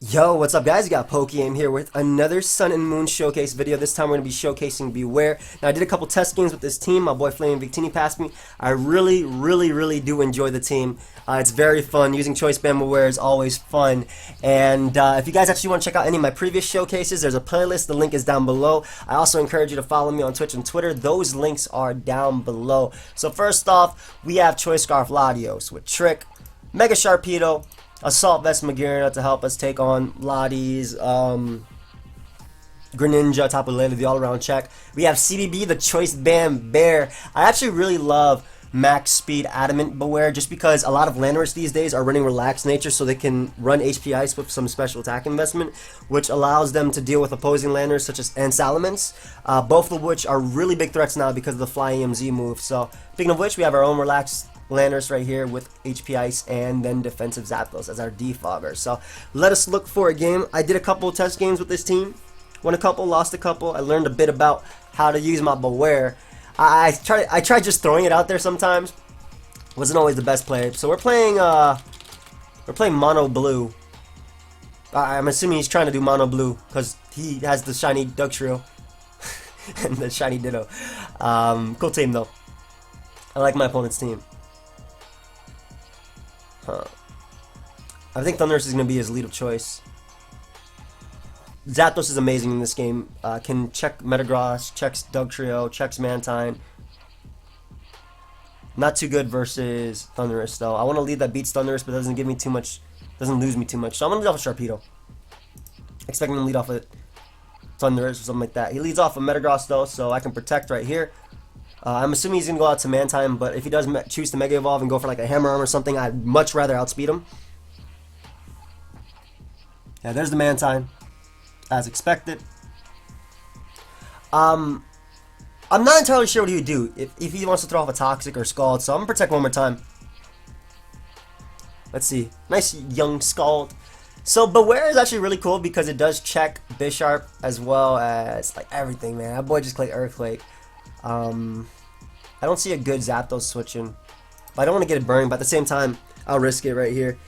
Yo, what's up guys? You got pokeaim here with another Sun and Moon showcase video. This time we're going to be showcasing Bewear. Now I did a couple test games with this team. My boy Flaming Victini passed me. I really do enjoy the team. It's very fun. Using Choice Band Bewear is always fun. And if you guys actually want to check out any of my previous showcases, there's a playlist. The link is down below. I also encourage you to follow me on Twitch and Twitter. Those links are down below. So first off, we have Choice Scarf Latios with Trick, Mega Sharpedo, Assault Vest Magearna to help us take on Lotties, Greninja, Tapu Lele, the all-around check. We have CBB, the Choice Band Bear. I actually really love Max Speed Adamant Bewear just because a lot of Landorus these days are running Relaxed Nature so they can run HP Ice with some special attack investment, which allows them to deal with opposing Landorus such as and Salamence, both of which are really big threats now because of the Fly EMZ move. So, speaking of which, we have our own Relaxed Landorus right here with HP Ice and then defensive Zapdos as our defogger. So let us look for a game. I did a couple test games with this team. Won a couple, lost a couple. I learned a bit about how to use my Bewear. I tried just throwing it out there sometimes. Wasn't always the best play. So we're playing Mono Blue. I'm assuming he's trying to do Mono Blue because he has the shiny Dugtrio and the shiny Ditto. Cool team though. I like my opponent's team. I think Thundurus is going to be his lead of choice. Zapdos is amazing in this game. Can check Metagross, checks Dugtrio, checks Mantine. Not too good versus Thundurus though. I want to lead that beats Thundurus, but doesn't give me too much, doesn't lose me too much. So I'm going to lead off a Sharpedo. Expecting him to lead off a Thundurus or something like that. He leads off a Metagross though, so I can protect right here. I'm assuming he's going to go out to Mantine, but if he does choose to Mega Evolve and go for like a Hammer Arm or something, I'd much rather outspeed him. Yeah, there's the Mantine, as expected. I'm not entirely sure what he would do if he wants to throw off a Toxic or Scald, so I'm going to protect one more time. Let's see. Nice young Scald. So Bewear is actually really cool because it does check Bisharp as well as like everything, man. That boy just played Earthquake. I don't see a good Zapdos switching, but I don't want to get it burned, but at the same time I'll risk it right here.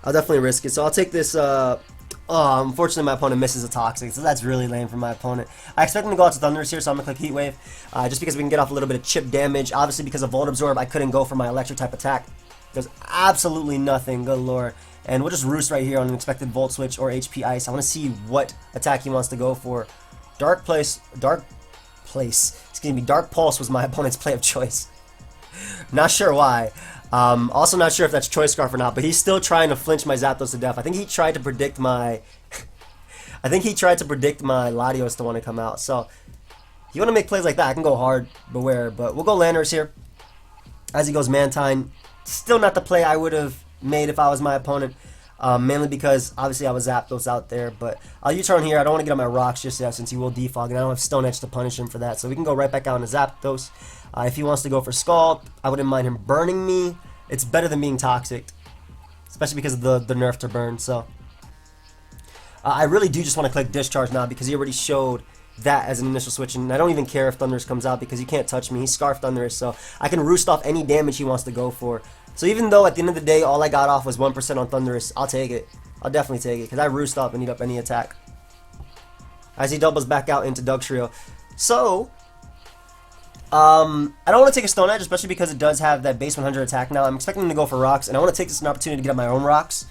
I'll definitely risk it. So I'll take this unfortunately my opponent misses a Toxic, so that's really lame for my opponent. I expect him to go out to Thundurus here, so I'm going to click Heat Wave, just because we can get off a little bit of chip damage. Obviously because of Volt Absorb I couldn't go for my electric type attack. There's absolutely nothing, good lord. And we'll just roost right here on an expected Volt Switch or HP Ice. I want to see what attack he wants to go for. Dark Pulse was my opponent's play of choice. Not sure why. Also not sure if that's Choice Scarf or not, but he's still trying to flinch my Zapdos to death. I think he tried to predict my Latios to want to come out. So you want to make plays like that, I can go hard, Bewear, but we'll go Landorus here. As he goes Mantine. Still not the play I would have made if I was my opponent. Mainly because obviously I was Zapdos out there, but I'll U-turn here. I don't want to get on my rocks just yet since he will defog, and I don't have Stone Edge to punish him for that. So we can go right back out into Zapdos. If he wants to go for Scald, I wouldn't mind him burning me. It's better than being Toxic, especially because of the nerf to burn. So I really do just want to click Discharge now because he already showed that as an initial switch, and I don't even care if Thundurus comes out because he can't touch me. He's Scarf Thundurus, so I can roost off any damage he wants to go for. So even though at the end of the day all I got off was 1% on Thundurus, I'll take it. I'll definitely take it because I roost up and eat up any attack. As he doubles back out into Dugtrio. So I don't want to take a Stone Edge, especially because it does have that base 100 attack now. I'm expecting him to go for Rocks, and I want to take this as an opportunity to get up my own Rocks,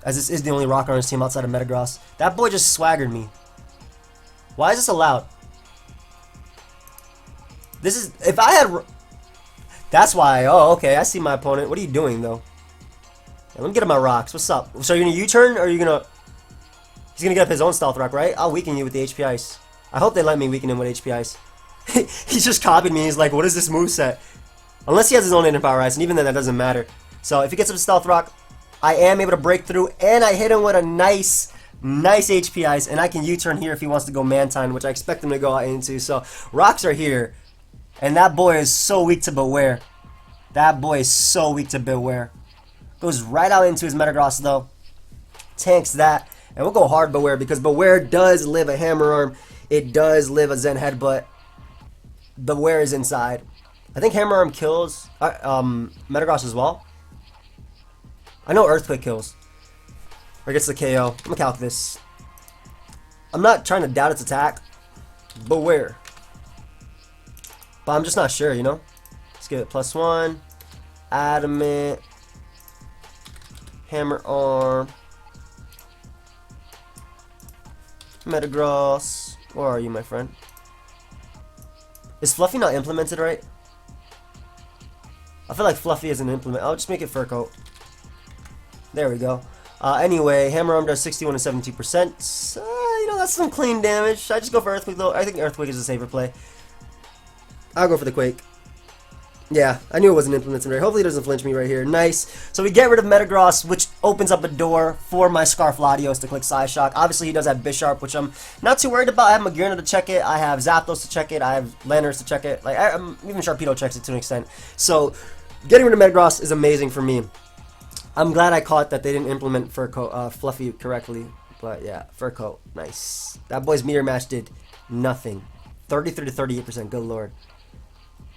as this is the only Rock on his team outside of Metagross. That boy just swaggered me. Why is this allowed? This is, if I had, that's why. Oh, okay, I see my opponent. What are you doing, though? Yeah, let me get him my Rocks. What's up? So you're going to U-turn, or are you going to, he's going to get up his own Stealth Rock, right? I'll weaken you with the HP Ice. I hope they let me weaken him with HP Ice. He's just copied me. He's like, what is this moveset? Unless he has his own Hidden Power Ice, and even then that doesn't matter. So if he gets up Stealth Rock, I am able to break through, and I hit him with a nice HP Ice, and I can U-turn here if he wants to go Mantine, which I expect him to go out into. So Rocks are here, and that boy is so weak to Bewear. That boy is so weak to Bewear. Goes right out into his Metagross though. Tanks that, and we'll go hard Bewear because Bewear does live a Hammer Arm. It does live a Zen Headbutt. Bewear is inside. I think Hammer Arm kills Metagross as well. I know Earthquake kills. Or gets the KO. I'm gonna calc this. I'm not trying to doubt its attack. Bewear. But I'm just not sure, you know? Let's give it +1. Adamant. Hammer arm. Metagross. Where are you, my friend? Is Fluffy not implemented right? I feel like Fluffy isn't implemented. I'll just make it Fur Coat. There we go. Anyway, Hammer Arm does 61 and 72%. You know, that's some clean damage. I just go for Earthquake though. I think Earthquake is a safer play. I'll go for the Quake. Yeah, I knew it wasn't implemented right. Hopefully it doesn't flinch me right here. Nice. So we get rid of Metagross, which opens up a door for my Scarf Latios to click Psy Shock. Obviously he does have Bisharp, which I'm not too worried about. I have Magearna to check it. I have Zapdos to check it. I have Landorus to check it. Like even Sharpedo checks it to an extent. So getting rid of Metagross is amazing for me. I'm glad I caught that they didn't implement Fluffy correctly. But yeah, Fur Coat. Nice. That boy's Meteor Match did nothing. 33 to 38%. Good lord.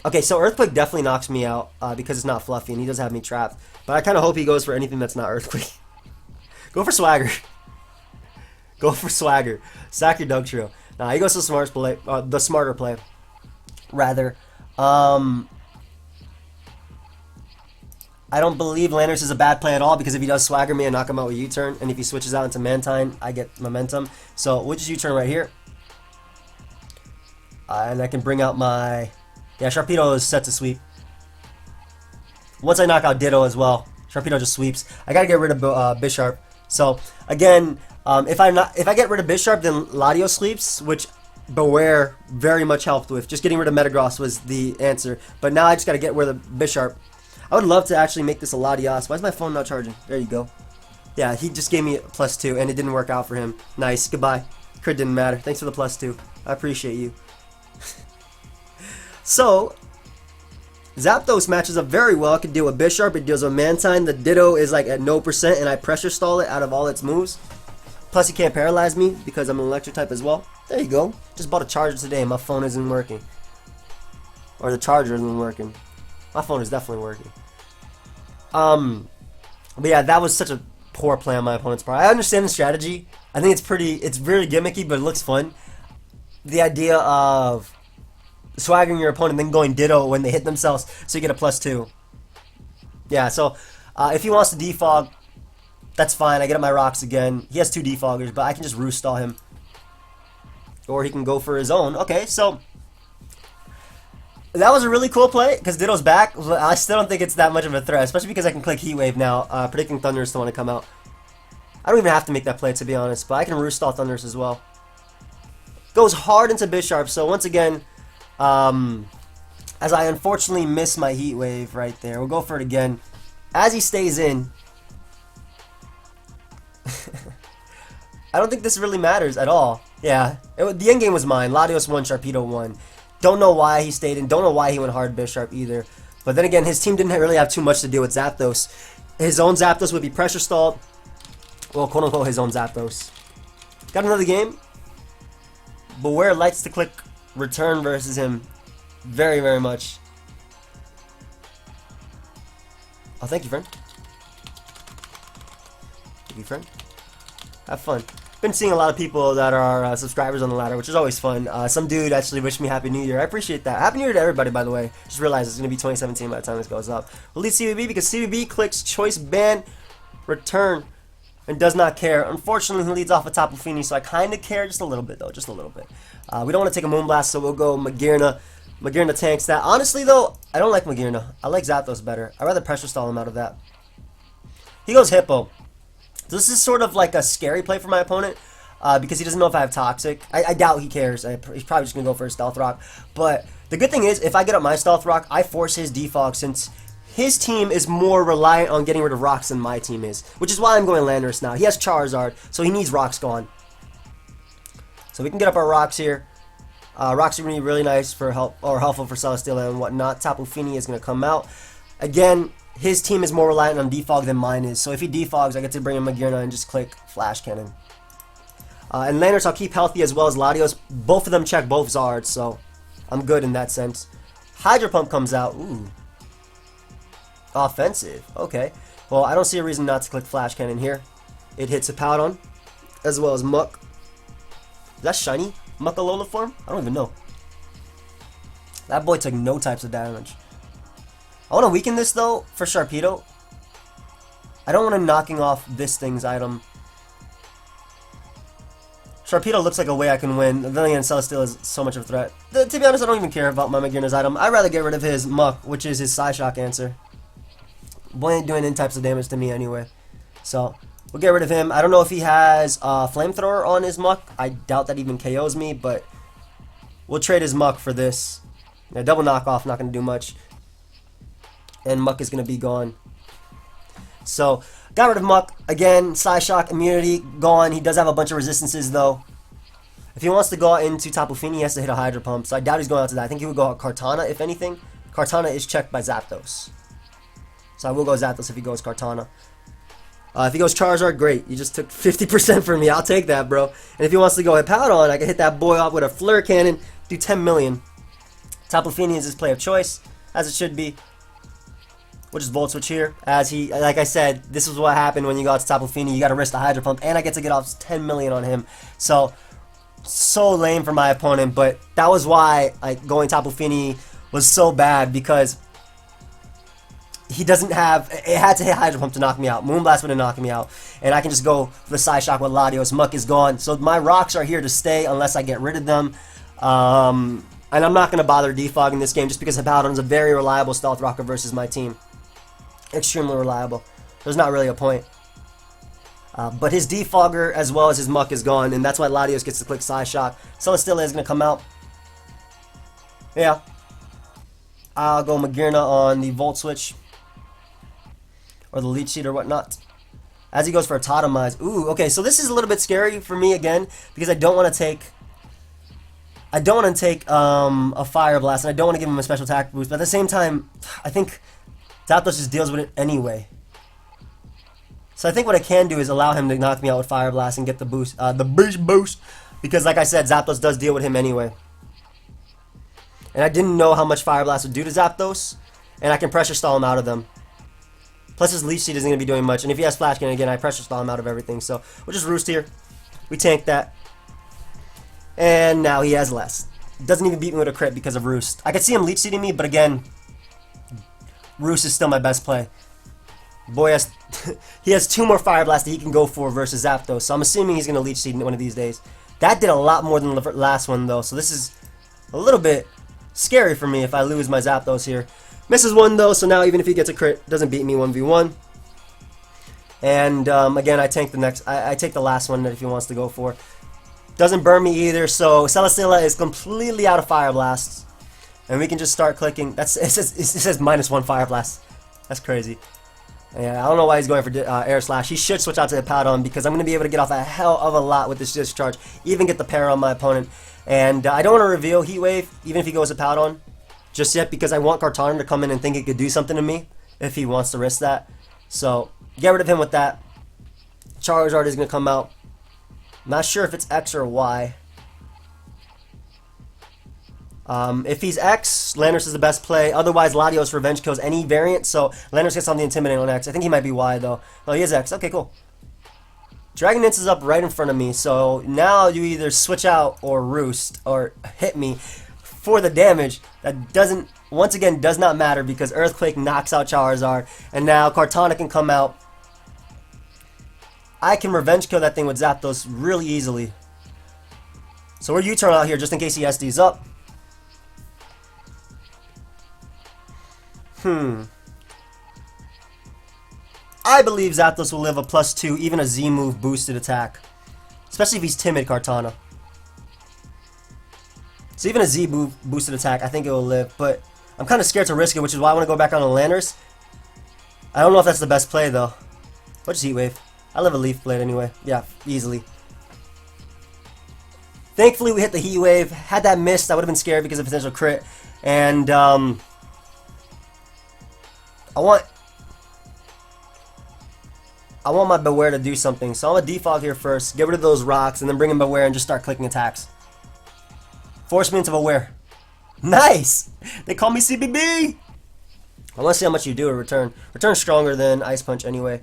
Okay, so Earthquake definitely knocks me out because it's not Fluffy, and he does have me trapped. But I kind of hope he goes for anything that's not Earthquake. Go for Swagger. Go for Swagger. Sack your Dugtrio. Nah, he goes to the smarter play. Rather. I don't believe Landorus is a bad play at all because if he does Swagger me, I knock him out with U-turn. And if he switches out into Mantine, I get momentum. So we'll just U-turn right here. And I can bring out my... Yeah, Sharpedo is set to sweep. Once I knock out Ditto as well, Sharpedo just sweeps. I gotta get rid of Bisharp. So again, if I get rid of Bisharp, then Latios sweeps, which Bewear very much helped with. Just getting rid of Metagross was the answer. But now I just gotta get rid of Bisharp. I would love to actually make this a Latios. Why is my phone not charging? There you go. Yeah, he just gave me a +2, and it didn't work out for him. Nice. Goodbye. Crit didn't matter. Thanks for the +2. I appreciate you. So, Zapdos matches up very well. It can deal with Bisharp, it deals with Mantine. The Ditto is like at no %, and I pressure stall it out of all its moves. Plus, he can't paralyze me because I'm an electric type as well. There you go. Just bought a charger today, and my phone isn't working. Or the charger isn't working. My phone is definitely working. But yeah, that was such a poor play on my opponent's part. I understand the strategy. I think it's very gimmicky, but it looks fun. The idea of swaggering your opponent, then going Ditto when they hit themselves, so you get a +2. Yeah, so if he wants to defog, that's fine. I get up my rocks again. He has 2 defoggers, but I can just roost stall him. Or he can go for his own. Okay, so that was a really cool play, because Ditto's back. I still don't think it's that much of a threat, especially because I can click Heat Wave now, predicting Thundurus to want to come out. I don't even have to make that play, to be honest, but I can roost stall Thundurus as well. Goes hard into Bisharp, so once again... as I unfortunately miss my Heat Wave right there. We'll go for it again. As he stays in. I don't think this really matters at all. Yeah, the end game was mine. Latios won, Sharpedo won. Don't know why he stayed in. Don't know why he went hard Bisharp either. But then again, his team didn't really have too much to do with Zapdos. His own Zapdos would be pressure stalled. Well, quote unquote, his own Zapdos. Got another game. Bewear likes to click return versus him very, very much. Oh, thank you, friend. Thank you, friend. Have fun. Been seeing a lot of people that are subscribers on the ladder, which is always fun. Some dude actually wished me Happy New Year. I appreciate that. Happy New Year to everybody, by the way. Just realized it's going to be 2017 by the time this goes up. We'll leave CBB because CBB clicks choice ban return and does not care. Unfortunately, he leads off a Tapu Fini, so I kind of care just a little bit, though. Just a little bit. We don't want to take a Moonblast, so we'll go Magearna. Magearna tanks that. Honestly, though, I don't like Magearna. I like Zapdos better. I'd rather pressure stall him out of that. He goes Hippo. So this is sort of like a scary play for my opponent because he doesn't know if I have Toxic. I doubt he cares. He's probably just going to go for a Stealth Rock. But the good thing is, if I get up my Stealth Rock, I force his defog since his team is more reliant on getting rid of rocks than my team is. Which is why I'm going Landorus now. He has Charizard, so he needs rocks gone. So we can get up our rocks here. Rocks are going to be really nice for helpful for Celesteela and whatnot. Tapu Fini is going to come out. Again, his team is more reliant on defog than mine is. So if he defogs, I get to bring in Magearna and just click Flash Cannon. And Landorus I'll keep healthy as well as Latios. Both of them check both Zards, so I'm good in that sense. Hydro Pump comes out. Ooh. Offensive. Okay. Well, I don't see a reason not to click Flash Cannon here. it hits a Powdon, as well as Muck. Is that shiny Muckalola form? I don't even know. That boy took no types of damage. I want to weaken this though for Sharpedo. I don't want him knocking off this thing's item. Sharpedo looks like a way I can win. Then again, Celesteela is so much of a threat. To be honest, I don't even care about my Magearna's item. I'd rather get rid of his Muck, which is his Psyshock answer. Boy ain't doing any types of damage to me anyway. So, we'll get rid of him. I don't know if he has Flamethrower on his Muck. I doubt that even KOs me, but we'll trade his Muck for this. Yeah, double knockoff, not going to do much. And Muck is going to be gone. So, got rid of Muck. Again, Psyshock, immunity, gone. He does have a bunch of resistances, though. If he wants to go into Tapu Fini, he has to hit a Hydro Pump. So I doubt he's going out to that. I think he would go out Kartana, if anything. Kartana is checked by Zapdos. So I will go Zapdos if he goes Kartana. If he goes Charizard, great. You just took 50% from me. I'll take that, bro. And if he wants to go Hippowdon, I can hit that boy off with a Flare Cannon, do 10 million. Tapu Fini is his play of choice, as it should be. We'll just Volt Switch here. As he, like I said, this is what happened when you got to Tapu Fini. You got to risk the Hydro Pump, and I get to get off 10 million on him. So lame for my opponent, but that was why like going Tapu Fini was so bad, because he doesn't have, it had to hit Hydro Pump to knock me out. Moonblast would have knocked me out, and I can just go for the Psyshock with Latios. Muck is gone, so my rocks are here to stay unless I get rid of them. And I'm not going to bother defogging this game just because Hippowdon is a very reliable Stealth Rocker versus my team. Extremely reliable. There's not really a point. But his defogger as well as his Muck is gone, and that's why Latios gets to click Psyshock. Celesteela is going to come out. Yeah. I'll go Magearna on the Volt Switch. Or the Leech Seed or whatnot. As he goes for a Totemize. Ooh, okay, so this is a little bit scary for me again, because I don't want to take a Fire Blast, and I don't want to give him a special attack boost, but at the same time, I think Zapdos just deals with it anyway. So I think what I can do is allow him to knock me out with Fire Blast and get the boost, boost, because like I said, Zapdos does deal with him anyway. And I didn't know how much Fire Blast would do to Zapdos, and I can pressure stall him out of them. Plus his Leech Seed isn't going to be doing much, and if he has Flash Cannon again, I pressure stall him out of everything. So we'll just Roost here. We tank that. And now he has less. Doesn't even beat me with a crit because of Roost. I could see him Leech Seeding me, but again, Roost is still my best play. Boy has he has 2 more Fire Blasts that he can go for versus Zapdos, so I'm assuming he's going to Leech Seed one of these days. That did a lot more than the last one though, so this is a little bit scary for me if I lose my Zapdos here. Misses one though, so now even if he gets a crit, doesn't beat me 1v1. And again, I tank the next. I take the last one that if he wants to go for. Doesn't burn me either, so Celesteela is completely out of Fire Blasts. And we can just start clicking. It says -1 Fire Blast. That's crazy. Yeah, I don't know why he's going for Air Slash. He should switch out to Hippowdon because I'm going to be able to get off a hell of a lot with this discharge. Even get the pair on my opponent. And I don't want to reveal Heat Wave, even if he goes Hippowdon, just yet, because I want Kartana to come in and think he could do something to me if he wants to risk that. So, get rid of him with that. Charizard is going to come out. Not sure if it's X or Y. If he's X, Landorus is the best play. Otherwise, Latios Revenge kills any variant. So Landorus gets on the Intimidate on X. I think he might be Y though. Oh, he is X. Okay, cool. Dragon Dance is up right in front of me. So now you either switch out or Roost or hit me for the damage. That doesn't, once again, does not matter because Earthquake knocks out Charizard. And now Kartana can come out. I can Revenge kill that thing with Zapdos really easily. So we're U-turn out here just in case he SDs up. I believe Zapdos will live a +2, even a Z-move boosted attack. Especially if he's timid, Kartana. So even a Z-move boosted attack, I think it will live. But I'm kind of scared to risk it, which is why I want to go back on the Landorus. I don't know if that's the best play, though. Or just Heat Wave. I live a Leaf Blade anyway. Yeah, easily. Thankfully, we hit the Heat Wave. Had that missed, I would have been scared because of potential crit. And, I want my Bewear to do something, so I'm gonna defog here first, get rid of those rocks, and then bring in Bewear and just start clicking attacks. Force me into Bewear. Nice! They call me CBB! I want to see how much you do in return. Return stronger than Ice Punch anyway.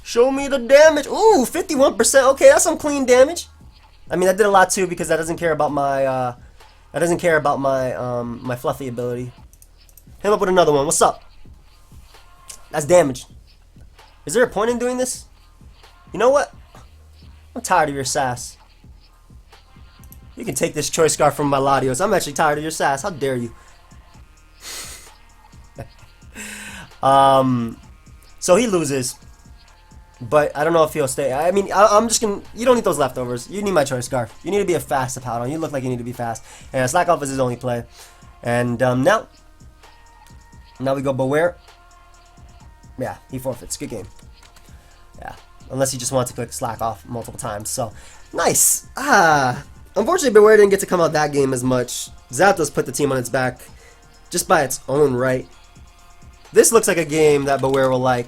Show me the damage. Ooh, 51%. Okay, that's some clean damage. I mean, that did a lot too because that doesn't care about my my fluffy ability. Hit him up with another one. What's up? That's damage. Is there a point in doing this? You know what? I'm tired of your sass. You can take this choice scarf from my Latios. I'm actually tired of your sass. How dare you? So he loses. But I don't know if he'll stay. I mean, I'm just gonna. You don't need those leftovers. You need my choice scarf. You need to be a fast Hippowdon. You look like you need to be fast. And slack off is his only play. And now we go Bewear. Yeah, he forfeits. Good game. Yeah, unless he just wants to click slack off multiple times. So nice. Unfortunately, Bewear didn't get to come out that game as much. Zapdos put the team on its back just by its own right. This looks like a game that Bewear will like.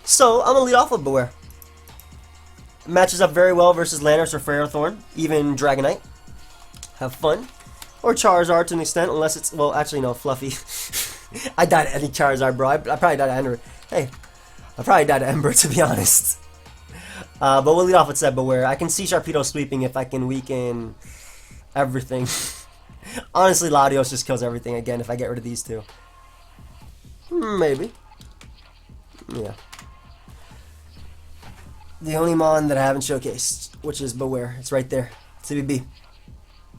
So, I'm going to lead off with Bewear. Matches up very well versus Landorus or Ferrothorn, even Dragonite. Have fun. Or Charizard to an extent, unless it's, well, actually no, Fluffy. I died at any Charizard, bro. I probably died at Ember. Hey, I probably died at Ember, to be honest. But we'll lead off with said Bewear. I can see Sharpedo sweeping if I can weaken everything. Honestly, Latios just kills everything again if I get rid of these two. Maybe. Yeah. The only Mon that I haven't showcased, which is Bewear. It's right there. CBB.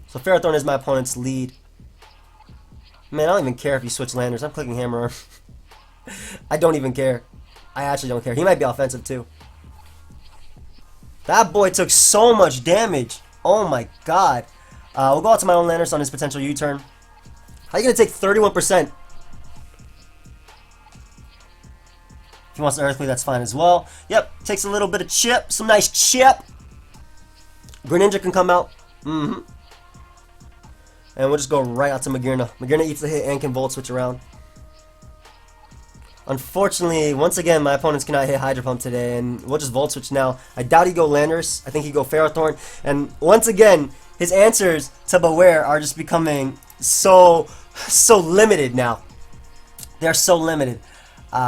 So Ferrothorn is my opponent's lead. Man, I don't even care if you switch Landers. I'm clicking Hammer Arm. I don't even care. I actually don't care. He might be offensive too. That boy took so much damage. Oh my god. We'll go out to my own Landers on his potential U-turn. How are you going to take 31%? If he wants to Earthly, that's fine as well. Yep, takes a little bit of chip. Some nice chip. Greninja can come out. And we'll just go right out to Magearna. Magearna eats the hit and can Volt Switch around. Unfortunately, once again, my opponents cannot hit Hydro Pump today, and we'll just Volt Switch now. I doubt he'd go Landorus. I think he'd go Ferrothorn. And once again, his answers to Bewear are just becoming so limited now. They're so limited.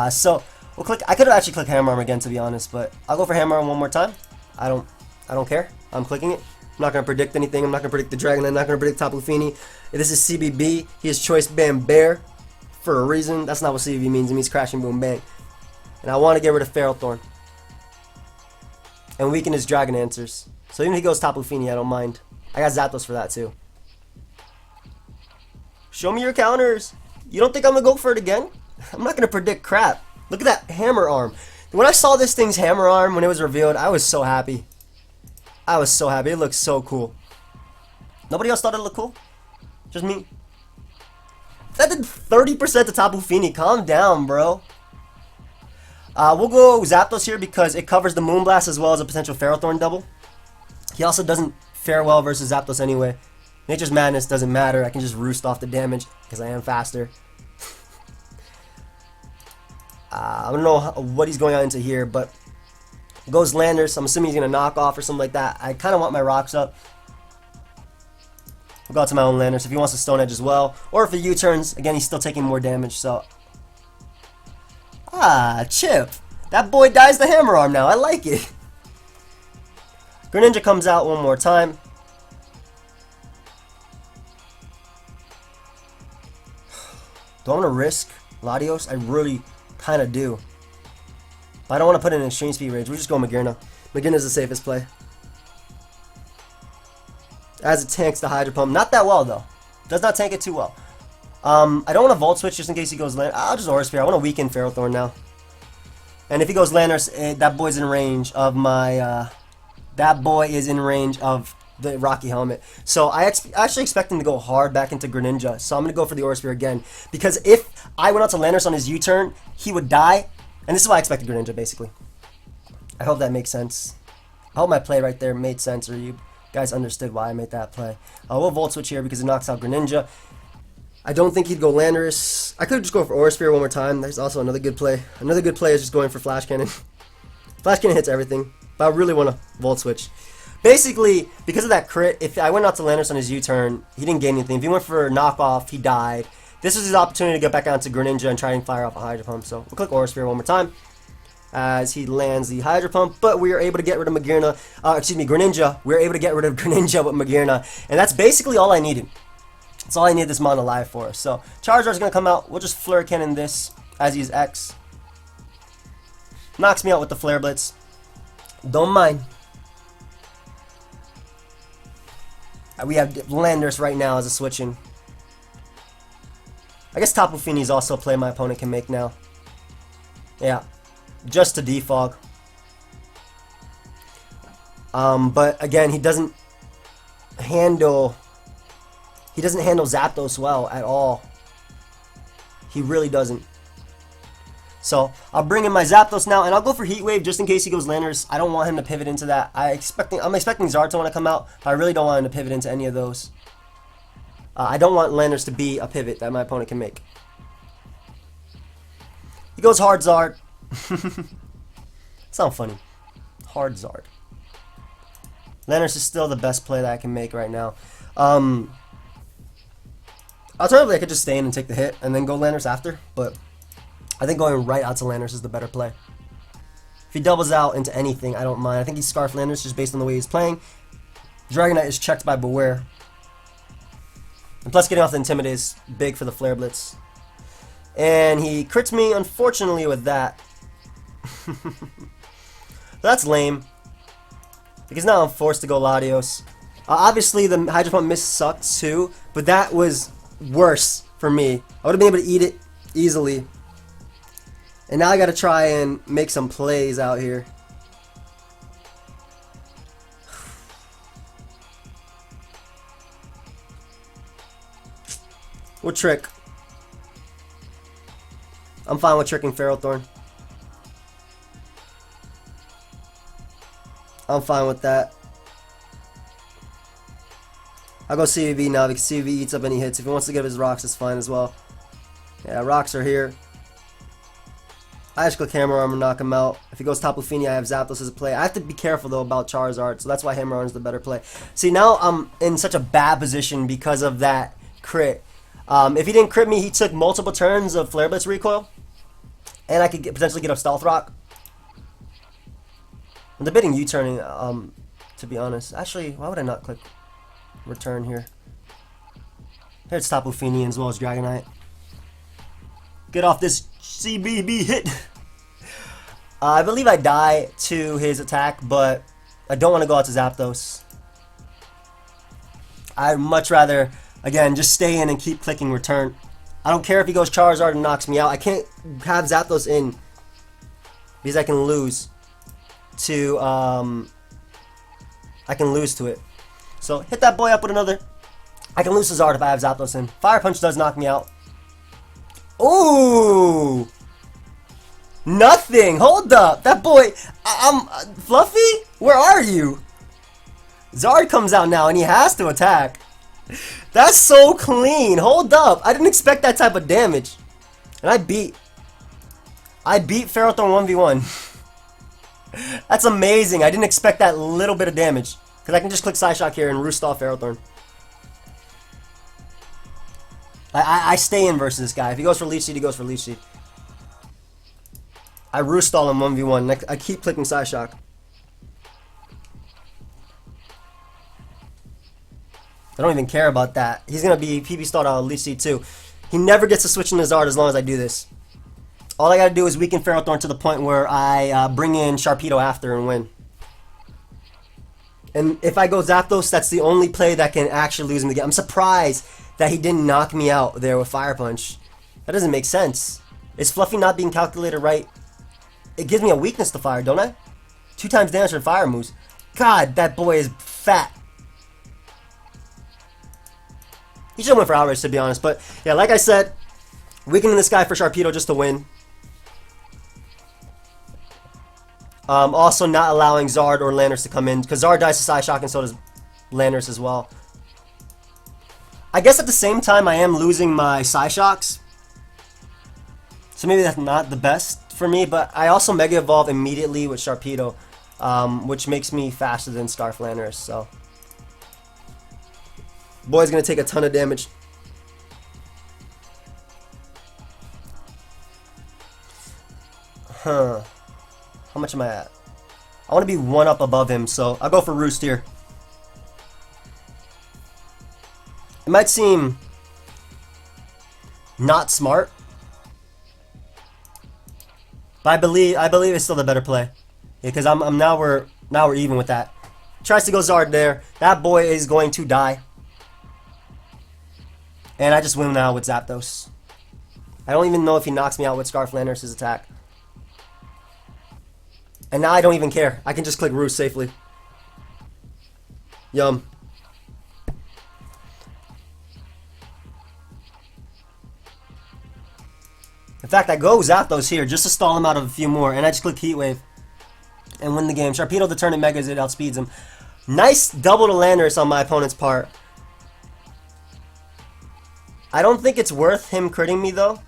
So we'll click. I could have actually clicked Hammer Arm again, to be honest, but I'll go for Hammer Arm one more time. I don't care. I'm clicking it. I'm not gonna predict anything. I'm not gonna predict the Dragon. I'm not gonna predict Tapu Fini. This is CBB. He is Choice Band Bear for a reason. That's not what CBB means. It means Crashing Boom Bang. And I want to get rid of Ferrothorn and weaken his Dragon answers. So even if he goes Tapu Fini, I don't mind. I got Zapdos for that too. Show me your counters. You don't think I'm gonna go for it again? I'm not gonna predict crap. Look at that Hammer Arm. When I saw this thing's Hammer Arm when it was revealed, I was so happy. I was so happy. It looks so cool. Nobody else thought it looked cool? Just me? That did 30% to Tapu Fini. Calm down, bro. We'll go Zapdos here because it covers the Moonblast as well as a potential Ferrothorn double. He also doesn't fare well versus Zapdos anyway. Nature's Madness doesn't matter. I can just roost off the damage because I am faster. I don't know what he's going on into here, but goes Landers. I'm assuming he's going to knock off or something like that. I kind of want my rocks up. We'll go out to my own Landers if he wants to Stone Edge as well. Or if he U-turns, again, he's still taking more damage, so... Chip. That boy dies the Hammer Arm now. I like it. Greninja comes out one more time. Do I want to risk Latios? I really kind of do. But I don't want to put in an Extreme Speed Rage. We just go Magearna. Magearna's the safest play. As it tanks the Hydro Pump. Not that well, though. Does not tank it too well. I don't want to Volt Switch just in case he goes Land. I'll just Aura Sphere. I want to weaken Ferrothorn now. And if he goes Landers, that boy's in range of my... that boy is in range of the Rocky Helmet. So I actually expect him to go hard back into Greninja. So I'm going to go for the Aura Sphere again. Because if I went out to Landers on his U-turn, he would die. And this is why I expected Greninja, basically. I hope that makes sense. I hope my play right there made sense, or you guys understood why I made that play. We'll Volt Switch here because it knocks out Greninja. I don't think he'd go Landorus. I could just go for Aura Sphere one more time. There's also another good play. Another good play is just going for Flash Cannon. Flash Cannon hits everything, but I really want to Volt Switch. Basically, because of that crit, if I went out to Landorus on his U-turn, he didn't gain anything. If he went for knockoff, he died. This was his opportunity to get back out to Greninja and try and fire off a Hydro Pump. So we'll click Aura Sphere one more time. as he lands the Hydro Pump, but we are able to get rid of Greninja. We are able to get rid of Greninja with Magearna, and that's basically all I needed. That's all I need this mon alive for. So Charizard's going to come out. We'll just Flare Cannon this as he's X. Knocks me out with the Flare Blitz. Don't mind. We have Landorus right now as a switching. I guess Tapu Fini is also a play my opponent can make now. Yeah. Just to defog. But again, he doesn't handle Zapdos well at all. He really doesn't. So I'll bring in my Zapdos now, and I'll go for Heat Wave just in case he goes Landorus. I don't want him to pivot into that. I'm expecting Zard to want to come out, but I really don't want him to pivot into any of those. I don't want Landorus to be a pivot that my opponent can make. He goes hard Zard. Sound funny. Hard Zard. Landorus is still the best play that I can make right now. Alternatively, I could just stay in and take the hit and then go Landorus after, but I think going right out to Landorus is the better play. If he doubles out into anything, I don't mind. I think he's Scarf Landorus just based on the way he's playing. Dragonite is checked by Bewear. And plus getting off the Intimidate is big for the Flare Blitz. And he crits me, unfortunately, with that. That's lame. Because now I'm forced to go Latios. Obviously, the Hydro Pump miss sucked too, but that was worse for me. I would have been able to eat it easily. And now I gotta try and make some plays out here. We'll trick. I'm fine with tricking Ferrothorn. I'm fine with that. I'll go CVV now because CVV eats up any hits. If he wants to give his rocks, it's fine as well. Yeah, rocks are here. I just click Hammer Arm and knock him out. If he goes Tapu Fini, I have Zapdos as a play. I have to be careful though about Charizard, so that's why Hammer Arm is the better play. See, now I'm in such a bad position because of that crit. If he didn't crit me, he took multiple turns of Flare Blitz recoil, and I could potentially get a Stealth Rock. I'm debating U-turning, to be honest. Actually, why would I not click return here? Here it's Tapu Fini as well as Dragonite. Get off this CBB hit. I believe I die to his attack, but I don't want to go out to Zapdos. I'd much rather, again, just stay in and keep clicking return. I don't care if he goes Charizard and knocks me out. I can't have Zapdos in because I can lose to it. So hit that boy up with another. I can lose to Zard if I have Zapdos in. Fire Punch does knock me out. Ooh! Nothing! Hold up! That boy... I'm... Fluffy? Where are you? Zard comes out now and he has to attack. That's so clean! Hold up! I didn't expect that type of damage. And I beat Ferrothorn 1v1. That's amazing. I didn't expect that little bit of damage. Because I can just click Psyshock here and roost off Ferrothorn. I stay in versus this guy. If he goes for Leech Seed, he goes for Leech Seed. I roost stall him 1v1. I keep clicking Psyshock. I don't even care about that. He's going to be PB stalled out of Leech Seed too. He never gets to switch in his Zard as long as I do this. All I got to do is weaken Ferrothorn to the point where I bring in Sharpedo after and win. And if I go Zapdos, that's the only play that can actually lose him the game. I'm surprised that he didn't knock me out there with Fire Punch. That doesn't make sense. Is Fluffy not being calculated right? It gives me a weakness to fire, don't I? 2 times damage for fire moves. God, that boy is fat. He should have went for Outrage, to be honest. But yeah, like I said, weakening this guy for Sharpedo just to win. Also not allowing Zard or Landorus to come in, because Zard dies to Psyshock and so does Landorus as well. I guess at the same time I am losing my Psyshocks, so maybe that's not the best for me, but I also Mega Evolve immediately with Sharpedo, which makes me faster than Scarf Landorus, so... Boy's gonna take a ton of damage. Huh. How much am I at? I want to be 1 up above him, so I'll go for Roost here. It might seem not smart, but I believe it's still the better play. Because now we're even with that. Tries to go Zard there. That boy is going to die. And I just win now with Zapdos. I don't even know if he knocks me out with Scarf Landorus' attack. And now I don't even care. I can just click Roost safely. Yum. In fact, I go Zapdos here just to stall him out of a few more. And I just click Heat Wave. And win the game. Sharpedo to turn in Megas, it outspeeds him. Nice double to Landorus on my opponent's part. I don't think it's worth him critting me though.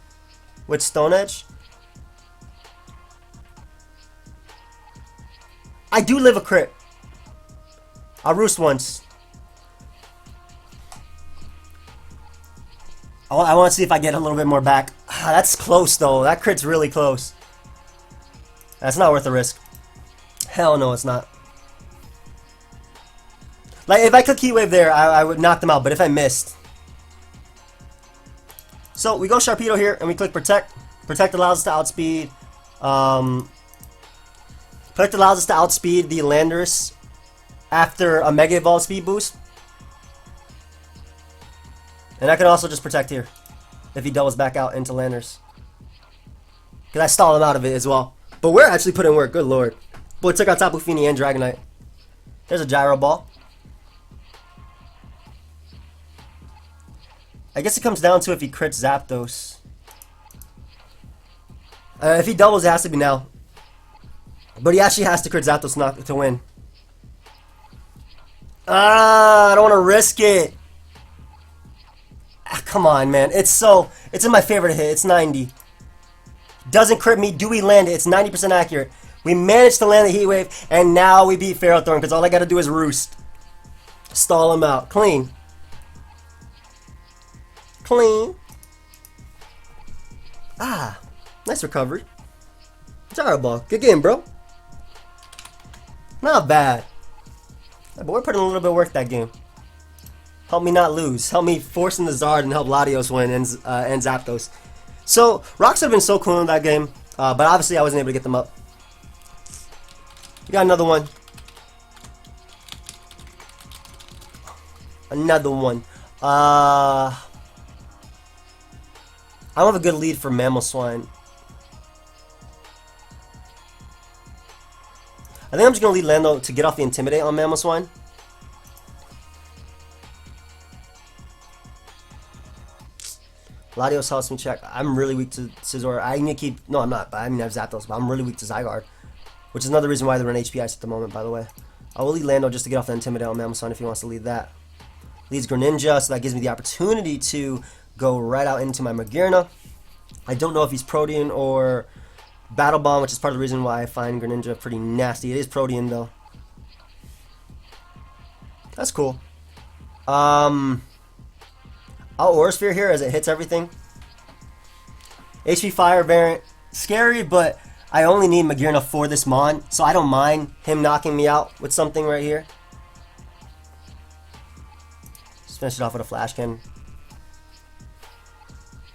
With Stone Edge. I do live a crit. I'll Roost once. I want to see if I get a little bit more back. That's close though. That crit's really close. That's not worth the risk. Hell no, it's not. Like, if I could Heat Wave there, I would knock them out. But if I missed. So, we go Sharpedo here, and we click Protect. Protect allows us to outspeed. Protect allows us to outspeed the Landorus after a Mega Evolve speed boost. And I can also just Protect here. If he doubles back out into Landorus. Because I stall him out of it as well. But we're actually putting in work, good lord. Boy took out Tapu Fini and Dragonite. There's a Gyro Ball. I guess it comes down to if he crits Zapdos. If he doubles, it has to be now. But he actually has to crit Zapdos to win. I don't want to risk it. Come on, man. It's in my favorite hit. It's 90. Doesn't crit me. Do we land it? It's 90% accurate. We managed to land the Heat Wave, and now we beat Ferrothorn because all I got to do is Roost. Stall him out. Clean. Clean. Nice recovery. Gyro Ball. Good game, bro. Not bad. But we're putting a little bit of work that game. Help me not lose. Help me force in the Zard and help Latios win and Zapdos. So, Rocks would have been so cool in that game, but obviously I wasn't able to get them up. We got another one. Another one. I don't have a good lead for Mamoswine. I think I'm just going to lead Lando to get off the Intimidate on Mamoswine. Latios helps me check. I'm really weak to Scizor. I need to keep... No, I'm not. But I mean, I have Zapdos, but I'm really weak to Zygarde. Which is another reason why they're in HP Ice at the moment, by the way. I will lead Lando just to get off the Intimidate on Mamoswine if he wants to lead that. Leads Greninja, so that gives me the opportunity to go right out into my Magearna. I don't know if he's Protean or Battle Bomb, which is part of the reason why I find Greninja pretty nasty. It is Protean, though. That's cool. I'll Aura Sphere here as it hits everything. HP Fire variant. Scary, but I only need Magearna for this Mon, so I don't mind him knocking me out with something right here. Just finish it off with a Flash Cannon.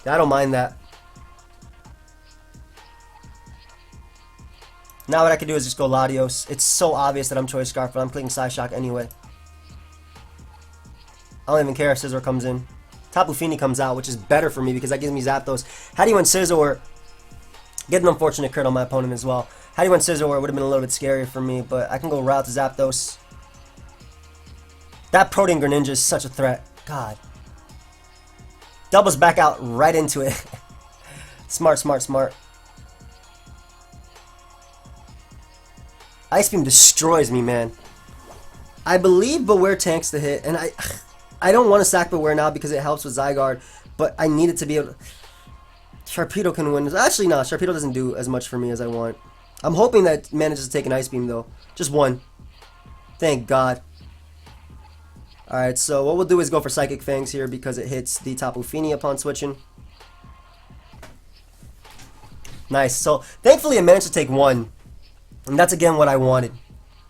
Yeah, I don't mind that. Now what I can do is just go Latios. It's so obvious that I'm Choice Scarf, but I'm clicking Psyshock anyway. I don't even care if Scizor comes in. Tapu Fini comes out, which is better for me because that gives me Zapdos. Had he went Scizor, get an unfortunate crit on my opponent as well. Had he went Scizor, it would have been a little bit scarier for me, but I can go route to Zapdos. That Protean Greninja is such a threat. God. Doubles back out right into it. Smart, smart, smart. Ice Beam destroys me, man. I believe Bewear tanks the hit, and I don't want to sack Bewear now because it helps with Zygarde, but I need it to be able to... Sharpedo can win. Actually, no. Sharpedo doesn't do as much for me as I want. I'm hoping that it manages to take an Ice Beam, though. Just one. Thank God. Alright, so what we'll do is go for Psychic Fangs here because it hits the Tapu Fini upon switching. Nice. So, thankfully, it managed to take one. And that's again what I wanted.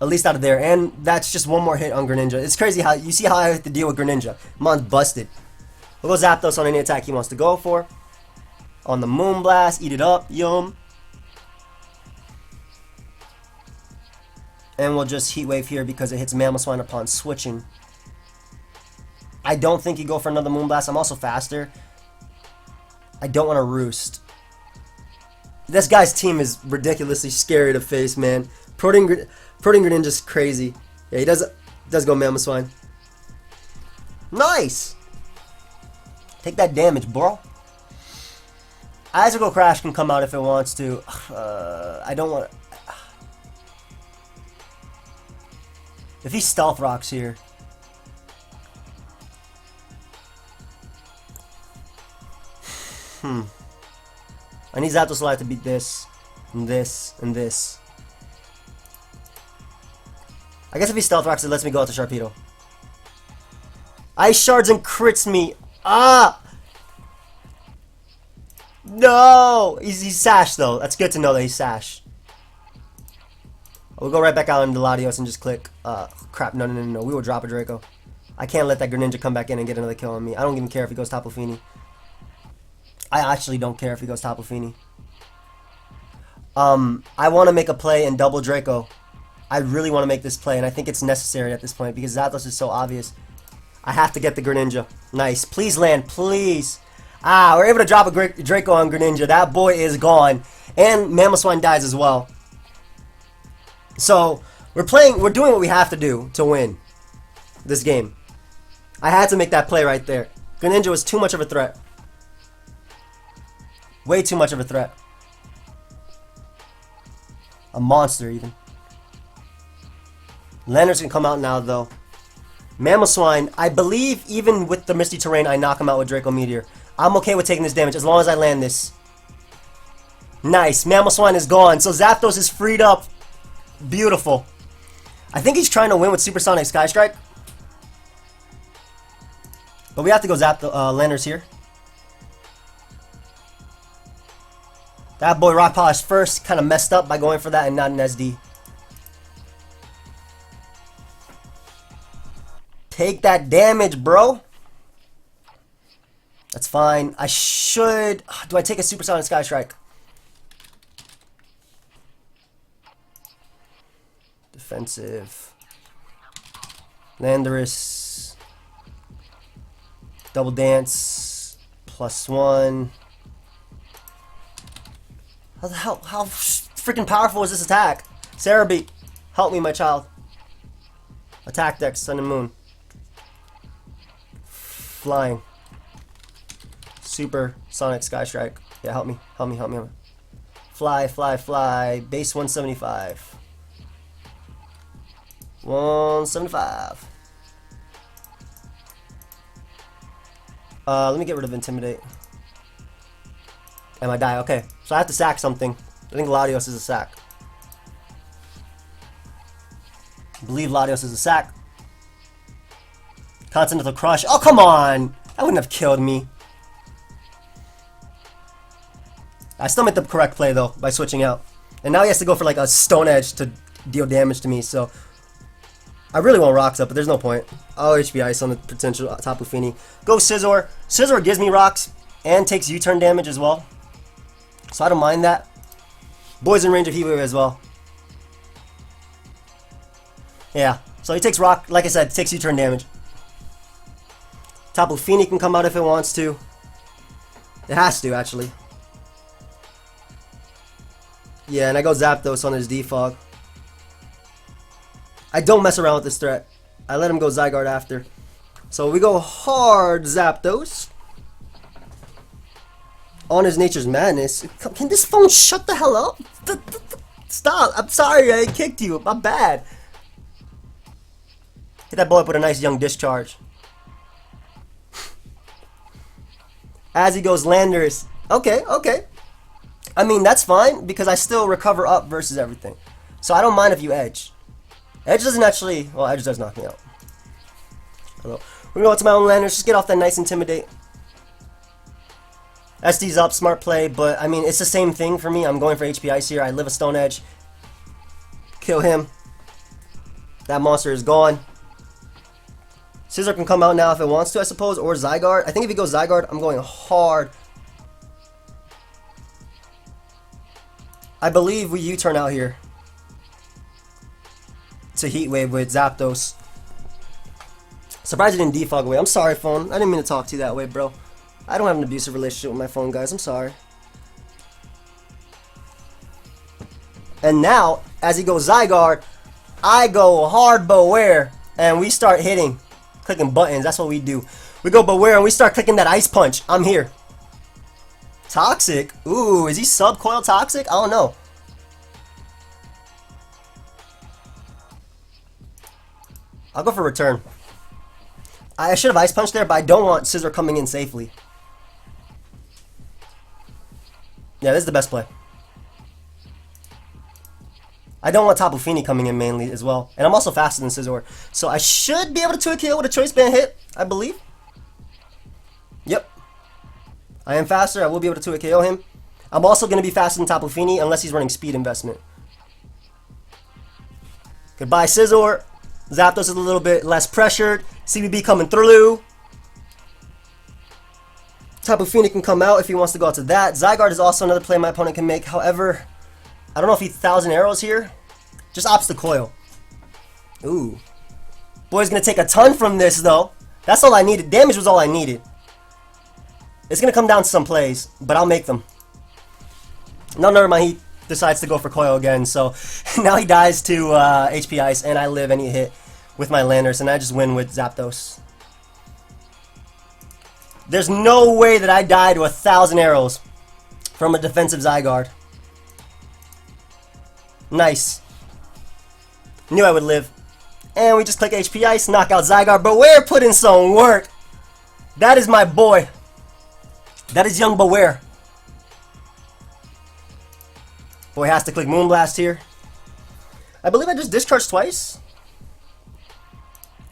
At least out of there. And that's just one more hit on Greninja. It's crazy how you see how I have to deal with Greninja. Mon's busted. We'll go Zapdos on any attack he wants to go for. On the Moonblast, eat it up, yum. And we'll just Heat Wave here because it hits Mamoswine upon switching. I don't think you go for another Moonblast. I'm also faster. I don't want to Roost. This guy's team is ridiculously scary to face, man. Protein Greninja's crazy. Yeah, he does go Mamoswine. Nice! Take that damage, bro. Icicle Crash can come out if it wants to. I don't want... If he Stealth Rocks here... I need Zapdos Alive to beat this, and this, and this. I guess if he Stealth Rocks, it lets me go out to Sharpedo. Ice Shards and crits me. Ah! No! He's Sash, though. That's good to know that he's Sash. We'll go right back out into Latios and just click. Crap, no. We will drop a Draco. I can't let that Greninja come back in and get another kill on me. I don't even care if he goes Tapu Fini. I actually don't care if he goes Tapu Fini. I want to make a play and double Draco. I really want to make this play, and I think it's necessary at this point because Zapdos is so obvious. I have to get the Greninja. Nice. Please land, please. Ah, we're able to drop a Draco on Greninja. That boy is gone. And Mamoswine dies as well. So, we're doing what we have to do to win this game. I had to make that play right there. Greninja was too much of a threat. Way too much of a threat. A monster, even. Landers can come out now, though. Mamoswine, I believe even with the Misty Terrain, I knock him out with Draco Meteor. I'm okay with taking this damage as long as I land this. Nice. Mamoswine is gone, so Zapdos is freed up. Beautiful. I think he's trying to win with Supersonic Sky Strike. But we have to go zap the Landers here. That boy Rock Polish first kind of messed up by going for that and not an SD. Take that damage, bro. That's fine. I should... Do I take a Supersonic Sky Strike? Defensive. Landorus. Double Dance. +1. How freaking powerful is this attack? Cerebi, help me, my child. Attack Dex, Sun and Moon. Flying. Super Sonic Sky Strike. Yeah, help me. Fly. Base 175. 175. Let me get rid of Intimidate. And I die. Okay, so I have to sack something. I think Latios is a sack. I believe Latios is a sack. Continental Crush. Oh, come on! That wouldn't have killed me. I still made the correct play, though, by switching out. And now he has to go for, like, a Stone Edge to deal damage to me, so... I really want Rocks up, but there's no point. I'll HP Ice on the potential Tapu Fini. Go Scizor. Scizor gives me Rocks and takes U-turn damage as well. So I don't mind that. Boy's in range of Heat Wave as well. Yeah, so he takes Rock, like I said, takes U-turn damage. Tapu Fini can come out if it wants to. It has to, actually. Yeah, and I go Zapdos on his Defog. I don't mess around with this threat. I let him go Zygarde after. So we go hard Zapdos. On his Nature's Madness. Can this phone shut the hell up? Stop. I'm sorry I kicked you. My bad. Hit that boy up with a nice young discharge. As he goes Landers. Okay. I mean, that's fine because I still recover up versus everything. So I don't mind if you edge. Edge doesn't actually... Well, Edge does knock me out. Hello. We're going to my own Landers. Just get off that nice Intimidate. SD's up. Smart play. But, I mean, it's the same thing for me. I'm going for HP Ice here. I live a Stone Edge. Kill him. That monster is gone. Scizor can come out now if it wants to, I suppose, or Zygarde. I think if he goes Zygarde, I'm going hard. I believe we U-turn out here to Heat Wave with Zapdos. Surprised it didn't defog away. I'm sorry, phone. I didn't mean to talk to you that way, bro. I don't have an abusive relationship with my phone, guys. I'm sorry. And now, as he goes Zygarde, I go hard Bewear, and we start hitting, clicking buttons. That's what we do. We go Bewear, and we start clicking that Ice Punch. I'm here. Toxic? Ooh, is he sub-coil toxic? I don't know. I'll go for return. I should have Ice Punched there, but I don't want Scizor coming in safely. Yeah, this is the best play. I don't want Tapu Fini coming in mainly as well. And I'm also faster than Scizor. So I should be able to 2-hit KO with a Choice Band hit, I believe. Yep. I am faster. I will be able to 2-hit KO him. I'm also going to be faster than Tapu Fini unless he's running speed investment. Goodbye, Scizor. Zapdos is a little bit less pressured. CBB coming through. Tapu Fini can come out if he wants to go out to that. Zygarde is also another play my opponent can make. However, I don't know if he 1,000 arrows here. Just opts the coil. Ooh. Boy's going to take a ton from this, though. That's all I needed. Damage was all I needed. It's going to come down to some plays, but I'll make them. No, never mind. He decides to go for coil again. So now he dies to HP Ice, and I live any hit with my Landers, and I just win with Zapdos. There's no way that I die to 1,000 arrows from a defensive Zygarde. Nice. Knew I would live. And we just click HP Ice, knock out Zygarde. Bewear put in some work. That is my boy. That is young Bewear. Boy has to click Moonblast here. I believe I just discharged twice.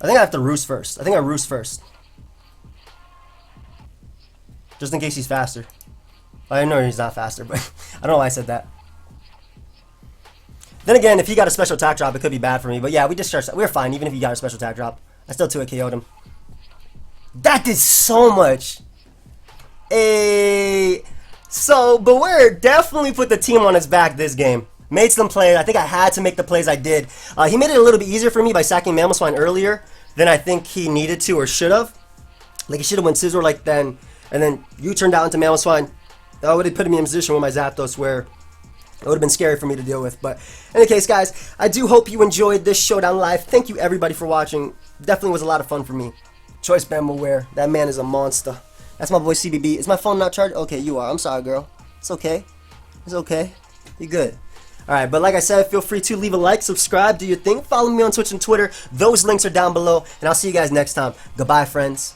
I think I have to Roost first. I think I Roost first. Just in case he's faster. I know he's not faster, but I don't know why I said that. Then again, if he got a special attack drop, it could be bad for me. But yeah, we discharged. We're fine, even if he got a special attack drop. I still 2-hit KO'd him. That did so much. So Bewear definitely put the team on his back this game. Made some plays. I think I had to make the plays I did. He made it a little bit easier for me by sacking Mamoswine earlier than I think he needed to or should have. Like he should have went Scizor like then, and then you turned out into Mamoswine. That would have put me in a position with my Zapdos where it would have been scary for me to deal with. But in any case, guys, I do hope you enjoyed this Showdown Live. Thank you everybody for watching. Definitely was a lot of fun for me. Choice Band Bewear. That man is a monster. That's my boy CBB. Is my phone not charged? Okay, you are. I'm sorry, girl. It's okay. It's okay. You're good. Alright, but like I said, feel free to leave a like, subscribe, do your thing. Follow me on Twitch and Twitter. Those links are down below. And I'll see you guys next time. Goodbye, friends.